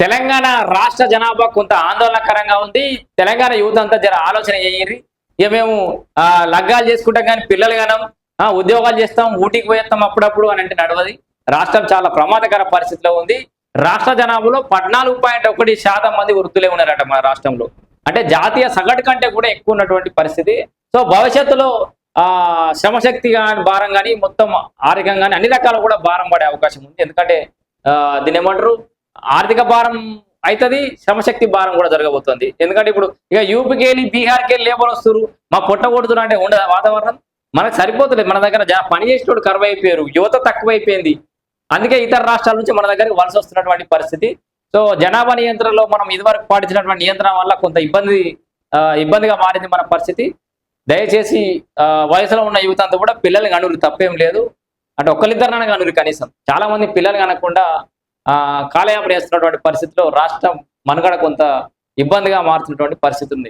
తెలంగాణ రాష్ట్ర జనాభా కొంత ఆందోళనకరంగా ఉంది. తెలంగాణ యువత అంతా జర ఆలోచన చేయరి. ఇక మేము లగ్గాలు చేసుకుంటాం కానీ పిల్లలు గానం ఉద్యోగాలు చేస్తాం, ఊటీకి పోయేస్తాం అప్పుడప్పుడు అని అంటే నడవది. రాష్ట్రం చాలా ప్రమాదకర పరిస్థితిలో ఉంది. రాష్ట్ర జనాభాలో 14.1% మంది వృద్ధులే ఉన్నారట మన రాష్ట్రంలో. అంటే జాతీయ సగటు కంటే కూడా ఎక్కువ ఉన్నటువంటి పరిస్థితి. సో భవిష్యత్తులో శ్రమశక్తి కానీ భారం కానీ మొత్తం ఆర్థికంగా కానీ అన్ని రకాలు కూడా భారం పడే అవకాశం ఉంది. ఎందుకంటే దీని ఏమంటారు, ఆర్థిక భారం అవుతుంది, శ్రమశక్తి భారం కూడా జరగబోతుంది. ఎందుకంటే ఇప్పుడు ఇక యూపీకి వెళ్ళి బీహార్కి వెళ్ళి లేబర్ వస్తారు, మా పొట్ట కొడుతున్నారు అంటే ఉండదు వాతావరణం. మనకు సరిపోతుంది. మన దగ్గర పని చేసేటోడు కరువు అయిపోయారు, యువత తక్కువైపోయింది. అందుకే ఇతర రాష్ట్రాల నుంచి మన దగ్గరికి వలస వస్తున్నటువంటి పరిస్థితి. సో జనాభా నియంత్రణలో మనం ఇదివరకు పాటించినటువంటి నియంత్రణ వల్ల కొంత ఇబ్బందిగా మారింది మన పరిస్థితి. దయచేసి వయసులో ఉన్న యువత అంతా కూడా పిల్లల్ని కనురు, తప్పేం లేదు. అంటే ఒక్కరిద్దరినైనా కనురు కనీసం. చాలా మంది పిల్లలు కనకుండా కాలయాపన చేస్తున్నటువంటి పరిస్థితిలో రాష్ట్రం మనుగడ కొంత ఇబ్బందిగా మారుతున్నటువంటి పరిస్థితి ఉంది.